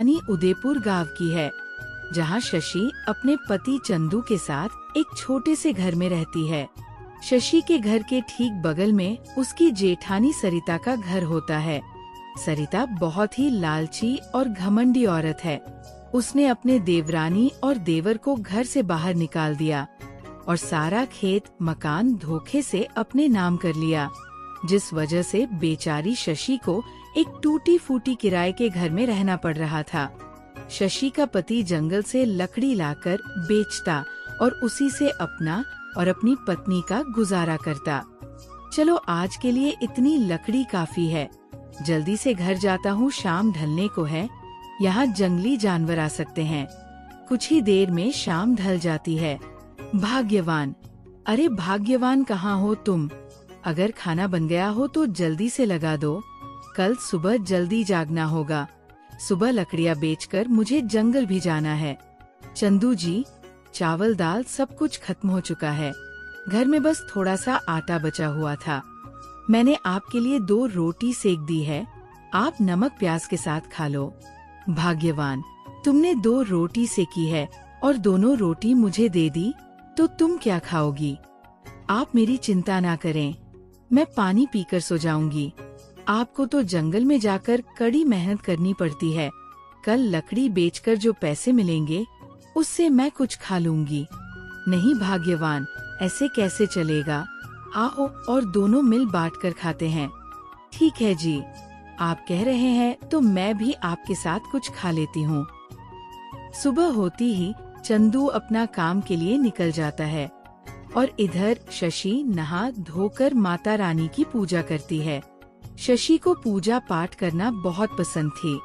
कहानी उदयपुर गांव की है, जहां शशि अपने पति चंदू के साथ एक छोटे से घर में रहती है। शशि के घर के ठीक बगल में उसकी जेठानी सरिता का घर होता है। सरिता बहुत ही लालची और घमंडी औरत है। उसने अपने देवरानी और देवर को घर से बाहर निकाल दिया और सारा खेत मकान धोखे से अपने नाम कर लिया, जिस वजह से बेचारी शशि को एक टूटी फूटी किराए के घर में रहना पड़ रहा था। शशि का पति जंगल से लकड़ी लाकर बेचता और उसी से अपना और अपनी पत्नी का गुजारा करता। चलो आज के लिए इतनी लकड़ी काफी है, जल्दी से घर जाता हूँ, शाम ढलने को है, यहाँ जंगली जानवर आ सकते हैं। कुछ ही देर में शाम ढल जाती है। भाग्यवान, अरे भाग्यवान कहाँ हो तुम? अगर खाना बन गया हो तो जल्दी से लगा दो, कल सुबह जल्दी जागना होगा। सुबह लकड़ियाँ बेचकर मुझे जंगल भी जाना है। चंदू जी, चावल दाल सब कुछ खत्म हो चुका है, घर में बस थोड़ा सा आटा बचा हुआ था। मैंने आपके लिए 2 रोटी सेक दी है, आप नमक प्याज के साथ खा लो। भाग्यवान, तुमने 2 रोटी सेकी है और दोनों रोटी मुझे दे दी, तो तुम क्या खाओगी? आप मेरी चिंता ना करें, मैं पानी पीकर सो जाऊंगी। आपको तो जंगल में जाकर कड़ी मेहनत करनी पड़ती है। कल लकड़ी बेचकर जो पैसे मिलेंगे उससे मैं कुछ खा लूंगी। नहीं भाग्यवान, ऐसे कैसे चलेगा? आओ और दोनों मिल बांट कर खाते हैं। ठीक है जी, आप कह रहे हैं तो मैं भी आपके साथ कुछ खा लेती हूँ। सुबह होती ही चंदू अपना काम के लिए निकल जाता है और इधर शशि नहा धोकर माता रानी की पूजा करती है। शशि को पूजा पाठ करना बहुत पसंद थी।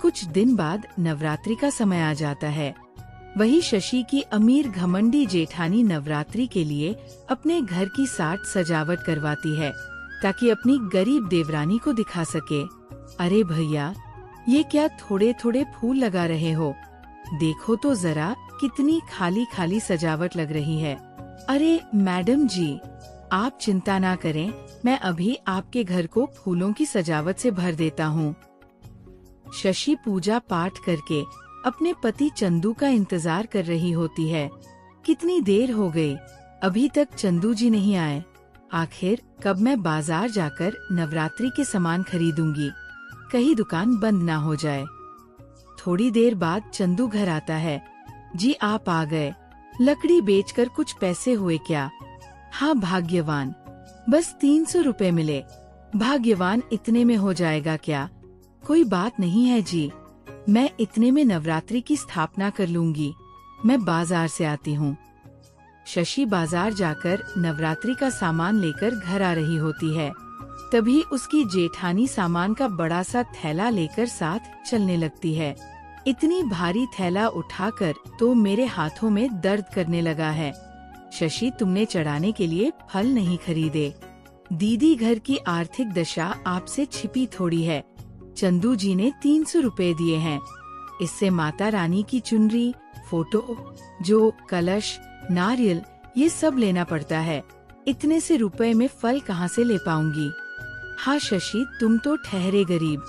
कुछ दिन बाद नवरात्रि का समय आ जाता है। वही शशि की अमीर घमंडी जेठानी नवरात्रि के लिए अपने घर की साज सजावट करवाती है, ताकि अपनी गरीब देवरानी को दिखा सके। अरे भैया, ये क्या थोड़े थोड़े फूल लगा रहे हो? देखो तो जरा कितनी खाली खाली सजावट लग रही है। अरे मैडम जी, आप चिंता ना करें, मैं अभी आपके घर को फूलों की सजावट से भर देता हूँ। शशि पूजा पाठ करके अपने पति चंदू का इंतजार कर रही होती है। कितनी देर हो गई, अभी तक चंदू जी नहीं आए। आखिर कब मैं बाजार जाकर नवरात्रि के सामान खरीदूंगी, कहीं दुकान बंद ना हो जाए। थोड़ी देर बाद चंदू घर आता है। जी आप आ गए, लकड़ी बेचकर कुछ पैसे हुए क्या? हाँ भाग्यवान, बस 300 रुपए मिले। भाग्यवान, इतने में हो जाएगा क्या? कोई बात नहीं है जी, मैं इतने में नवरात्रि की स्थापना कर लूंगी। मैं बाजार से आती हूँ। शशि बाजार जाकर नवरात्रि का सामान लेकर घर आ रही होती है। तभी उसकी जेठानी सामान का बड़ा सा थैला लेकर साथ चलने लगती है। इतनी भारी थैला उठाकर तो मेरे हाथों में दर्द करने लगा है। शशि, तुमने चढ़ाने के लिए फल नहीं खरीदे। दीदी, घर की आर्थिक दशा आपसे छिपी थोड़ी है। चंदू जी ने 300 रुपए दिए हैं, इससे माता रानी की चुनरी, फोटो, जो कलश, नारियल, ये सब लेना पड़ता है। इतने से रुपए में फल कहाँ से ले पाऊंगी? हाँ शशि, तुम तो ठहरे गरीब,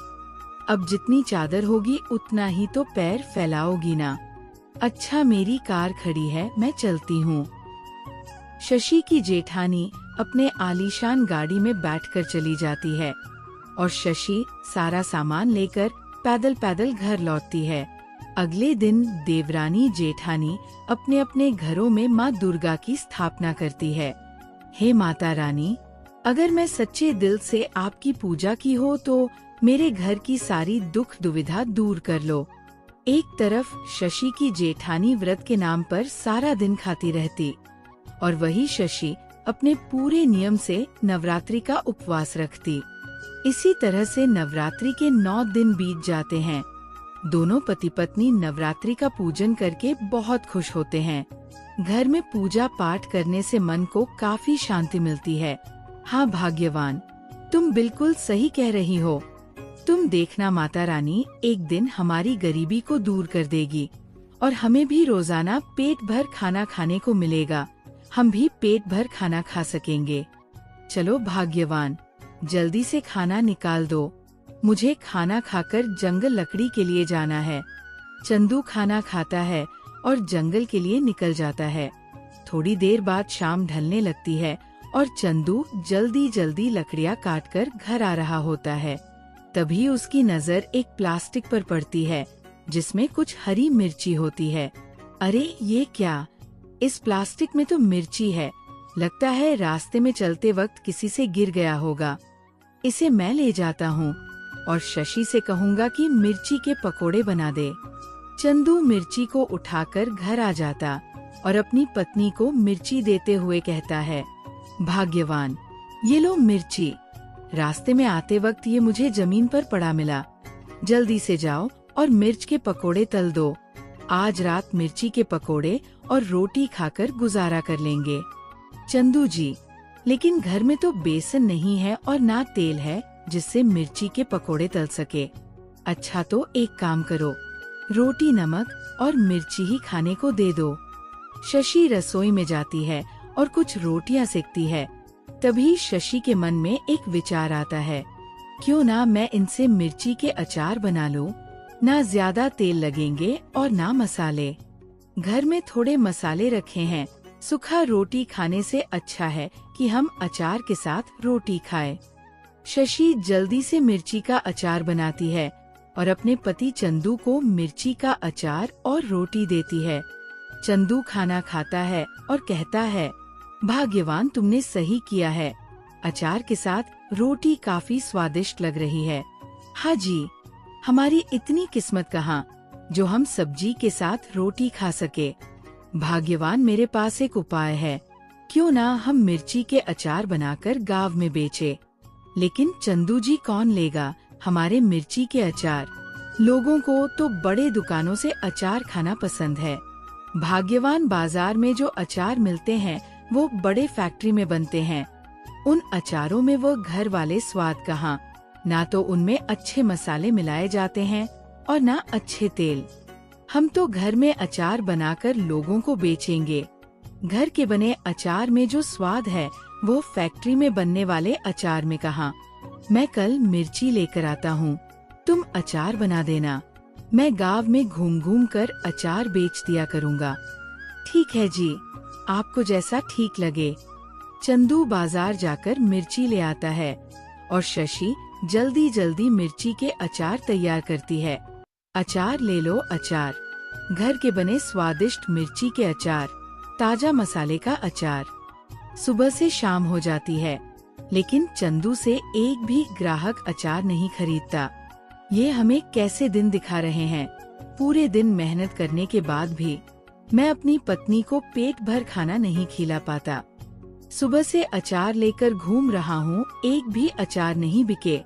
अब जितनी चादर होगी उतना ही तो पैर फैलाओगी ना। अच्छा, मेरी कार खड़ी है, मैं चलती हूँ। शशि की जेठानी अपने आलीशान गाड़ी में बैठकर चली जाती है और शशि सारा सामान लेकर पैदल पैदल घर लौटती है। अगले दिन देवरानी जेठानी अपने अपने घरों में माँ दुर्गा की स्थापना करती है। हे माता रानी, अगर मैं सच्चे दिल से आपकी पूजा की हो तो मेरे घर की सारी दुख दुविधा दूर कर लो। एक तरफ शशि की जेठानी व्रत के नाम पर सारा दिन खाती रहती और वही शशि अपने पूरे नियम से नवरात्रि का उपवास रखती। इसी तरह से नवरात्रि के 9 दिन बीत जाते हैं। दोनों पति पत्नी नवरात्रि का पूजन करके बहुत खुश होते हैं। घर में पूजा पाठ करने से मन को काफी शांति मिलती है। हाँ भाग्यवान, तुम बिल्कुल सही कह रही हो। तुम देखना माता रानी एक दिन हमारी गरीबी को दूर कर देगी और हमें भी रोजाना पेट भर खाना खाने को मिलेगा। हम भी पेट भर खाना खा सकेंगे। चलो भाग्यवान, जल्दी से खाना निकाल दो। मुझे खाना खाकर जंगल लकड़ी के लिए जाना है। चंदू खाना खाता है और जंगल के लिए निकल जाता है। थोड़ी देर बाद शाम ढलने लगती है और चंदू जल्दी जल्दी लकड़ियाँ काटकर घर आ रहा होता है। तभी उसकी नजर एक प्लास्टिक पर पड़ती है जिसमें कुछ हरी मिर्ची होती है। अरे ये क्या, इस प्लास्टिक में तो मिर्ची है। लगता है रास्ते में चलते वक्त किसी से गिर गया होगा। इसे मैं ले जाता हूँ और शशि से कहूँगा कि मिर्ची के पकोड़े बना दे। चंदू मिर्ची को उठाकर घर आ जाता और अपनी पत्नी को मिर्ची देते हुए कहता है, भाग्यवान, ये लो मिर्ची। रास्ते में आते वक्त ये मुझे जमीन पर पड़ा मिला। जल्दी से जाओ और मिर्च के पकोड़े तल दो। आज रात मिर्ची के पकोड़े और रोटी खाकर गुजारा कर लेंगे। चंदू जी, लेकिन घर में तो बेसन नहीं है और ना तेल है जिससे मिर्ची के पकोड़े तल सके। अच्छा तो एक काम करो, रोटी, नमक और मिर्ची ही खाने को दे दो। शशि रसोई में जाती है और कुछ रोटियां सेकती है। तभी शशि के मन में एक विचार आता है, क्यों ना मैं इनसे मिर्ची के अचार बना लूं। ना ज्यादा तेल लगेंगे और ना मसाले। घर में थोड़े मसाले रखे हैं। सूखा रोटी खाने से अच्छा है कि हम अचार के साथ रोटी खाएं। शशि जल्दी से मिर्ची का अचार बनाती है और अपने पति चंदू को मिर्ची का अचार और रोटी देती है। चंदू खाना खाता है और कहता है, भाग्यवान, तुमने सही किया है। अचार के साथ रोटी काफी स्वादिष्ट लग रही है। हाँ जी, हमारी इतनी किस्मत कहाँ जो हम सब्जी के साथ रोटी खा सके। भाग्यवान, मेरे पास एक उपाय है। क्यों ना हम मिर्ची के अचार बनाकर गांव में बेचे। लेकिन चंदू जी, कौन लेगा हमारे मिर्ची के अचार? लोगों को तो बड़े दुकानों से अचार खाना पसंद है। भाग्यवान, बाजार में जो अचार मिलते हैं वो बड़े फैक्ट्री में बनते हैं। उन अचारों में वो घर वाले स्वाद कहाँ। ना तो उनमें अच्छे मसाले मिलाए जाते हैं और ना अच्छे तेल। हम तो घर में अचार बनाकर लोगों को बेचेंगे। घर के बने अचार में जो स्वाद है वो फैक्ट्री में बनने वाले अचार में कहाँ। मैं कल मिर्ची लेकर आता हूँ, तुम अचार बना देना। मैं गांव में घूम घूम कर अचार बेच दिया करूँगा। ठीक है जी, आपको जैसा ठीक लगे। चंदू बाजार जाकर मिर्ची ले आता है और शशि जल्दी जल्दी मिर्ची के अचार तैयार करती है। अचार ले लो अचार, घर के बने स्वादिष्ट मिर्ची के अचार, ताजा मसाले का अचार। सुबह से शाम हो जाती है लेकिन चंदू से एक भी ग्राहक अचार नहीं खरीदता। ये हमें कैसे दिन दिखा रहे हैं। पूरे दिन मेहनत करने के बाद भी मैं अपनी पत्नी को पेट भर खाना नहीं खिला पाता। सुबह से अचार लेकर घूम रहा हूँ, एक भी अचार नहीं बिके।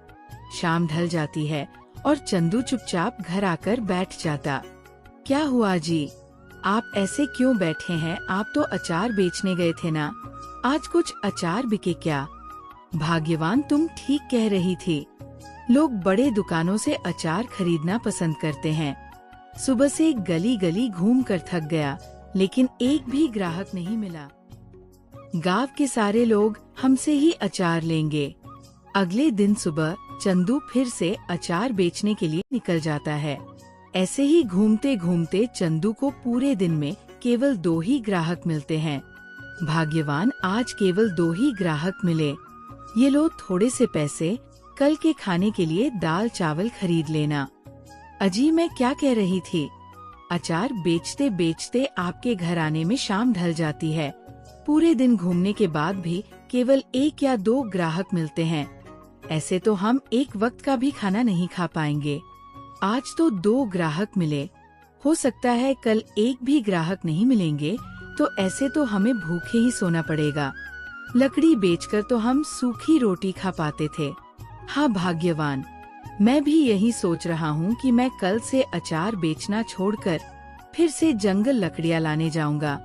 शाम ढल जाती है और चंदू चुपचाप घर आकर बैठ जाता। क्या हुआ जी, आप ऐसे क्यों बैठे हैं? आप तो अचार बेचने गए थे ना, आज कुछ अचार बिके क्या? भाग्यवान, तुम ठीक कह रही थी। लोग बड़े दुकानों से अचार खरीदना पसंद करते हैं। सुबह से गली गली घूम कर थक गया लेकिन एक भी ग्राहक नहीं मिला। गांव के सारे लोग हमसे ही अचार लेंगे। अगले दिन सुबह चंदू फिर से अचार बेचने के लिए निकल जाता है। ऐसे ही घूमते घूमते चंदू को पूरे दिन में केवल 2 ही ग्राहक मिलते हैं। भाग्यवान, आज केवल 2 ही ग्राहक मिले। ये लो थोड़े से पैसे, कल के खाने के लिए दाल चावल खरीद लेना। अजी, मैं क्या कह रही थी, अचार बेचते बेचते आपके घर आने में शाम ढल जाती है। पूरे दिन घूमने के बाद भी केवल 1 या 2 ग्राहक मिलते हैं। ऐसे तो हम एक वक्त का भी खाना नहीं खा पाएंगे। आज तो 2 ग्राहक मिले, हो सकता है कल एक भी ग्राहक नहीं मिलेंगे, तो ऐसे तो हमें भूखे ही सोना पड़ेगा। लकड़ी बेचकर तो हम सूखी रोटी खा पाते थे। हाँ भाग्यवान, मैं भी यही सोच रहा हूँ कि मैं कल से अचार बेचना छोड़कर फिर से जंगल लकड़ियाँ लाने जाऊंगा।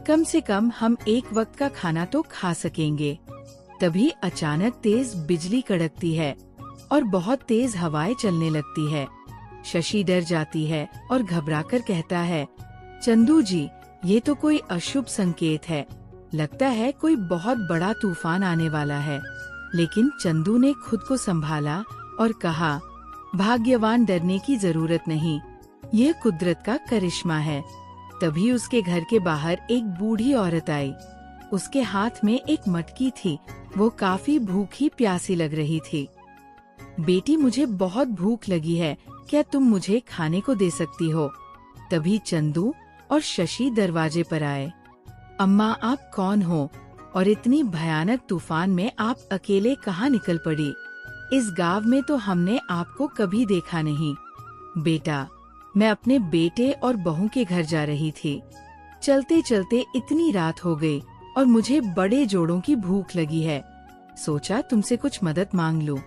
कम से कम हम एक वक्त का खाना तो खा सकेंगे। तभी अचानक तेज बिजली कड़कती है और बहुत तेज हवाएं चलने लगती है। शशि डर जाती है और घबराकर कहता है, चंदू जी, ये तो कोई अशुभ संकेत है। लगता है कोई बहुत बड़ा तूफान आने वाला है। लेकिन चंदू ने खुद को संभाला और कहा, भाग्यवान डरने की जरूरत नहीं, ये कुदरत का करिश्मा है। तभी उसके घर के बाहर एक बूढ़ी औरत आई। उसके हाथ में एक मटकी थी। वो काफी भूखी प्यासी लग रही थी। बेटी, मुझे बहुत भूख लगी है, क्या तुम मुझे खाने को दे सकती हो? तभी चंदू और शशि दरवाजे पर आए। अम्मा, आप कौन हो और इतनी भयानक तूफान में आप अकेले कहाँ निकल पड़ी? इस गांव में तो हमने आपको कभी देखा नहीं। बेटा, मैं अपने बेटे और बहू के घर जा रही थी। चलते चलते इतनी रात हो गई और मुझे बड़े जोड़ों की भूख लगी है। सोचा तुमसे कुछ मदद मांग लूं।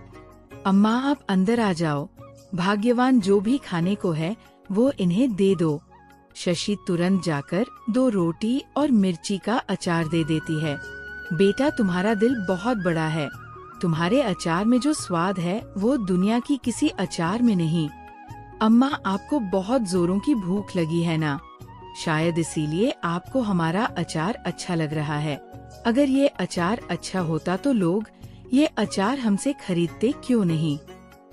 अम्मा, आप अंदर आ जाओ। भाग्यवान जो भी खाने को है वो इन्हें दे दो। शशि तुरंत जाकर 2 रोटी और मिर्ची का अचार दे देती है। बेटा, तुम्हारा दिल बहुत बड़ा है। तुम्हारे अचार में जो स्वाद है वो दुनिया की किसी अचार में नहीं। अम्मा, आपको बहुत जोरों की भूख लगी है ना? शायद इसीलिए आपको हमारा अचार अच्छा लग रहा है। अगर ये अचार अच्छा होता तो लोग ये अचार हमसे खरीदते क्यों नहीं?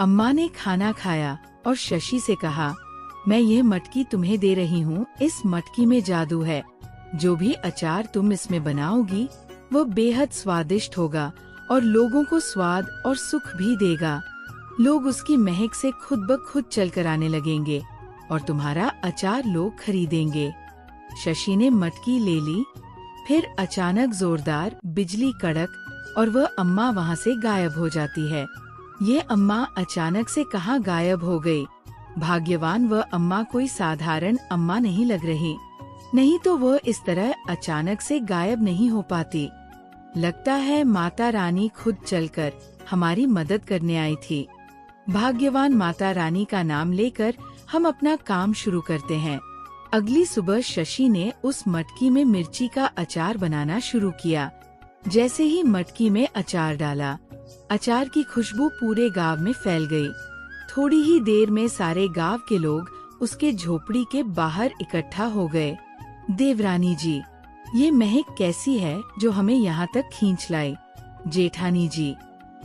अम्मा ने खाना खाया और शशि से कहा, मैं ये मटकी तुम्हें दे रही हूँ। इस मटकी में जादू है। जो भी अचार तुम इसमें बनाओगी वो बेहद स्वादिष्ट होगा और लोगों को स्वाद और सुख भी देगा। लोग उसकी महक से खुद ब खुद चलकर आने लगेंगे और तुम्हारा अचार लोग खरीदेंगे। शशि ने मटकी ले ली। फिर अचानक जोरदार बिजली कड़क और वह अम्मा वहाँ से गायब हो जाती है। ये अम्मा अचानक से कहाँ गायब हो गई? भाग्यवान वह अम्मा कोई साधारण अम्मा नहीं लग रही, नहीं तो वह इस तरह अचानक से गायब नहीं हो पाती। लगता है माता रानी खुद चलकर हमारी मदद करने आई थी। भाग्यवान माता रानी का नाम लेकर हम अपना काम शुरू करते हैं। अगली सुबह शशि ने उस मटकी में मिर्ची का अचार बनाना शुरू किया। जैसे ही मटकी में अचार डाला, अचार की खुशबू पूरे गांव में फैल गई। थोड़ी ही देर में सारे गांव के लोग उसके झोपड़ी के बाहर इकट्ठा हो गए। देवरानी जी, ये महक कैसी है जो हमें यहाँ तक खींच लाई? जेठानी जी,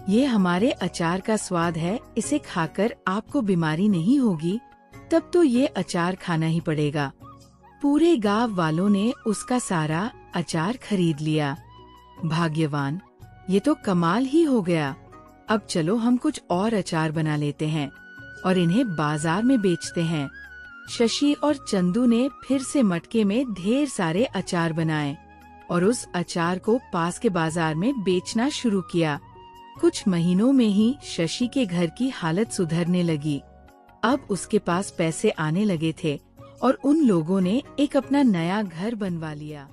ये हमारे अचार का स्वाद है, इसे खाकर आपको बीमारी नहीं होगी। तब तो ये अचार खाना ही पड़ेगा। पूरे गांव वालों ने उसका सारा अचार खरीद लिया। भाग्यवान, ये तो कमाल ही हो गया। अब चलो हम कुछ और अचार बना लेते हैं और इन्हें बाजार में बेचते हैं। शशि और चंदू ने फिर से मटके में ढेर सारे अचार बनाए और उस अचार को पास के बाजार में बेचना शुरू किया। कुछ महीनों में ही शशि के घर की हालत सुधरने लगी। अब उसके पास पैसे आने लगे थे और उन लोगों ने एक अपना नया घर बनवा लिया।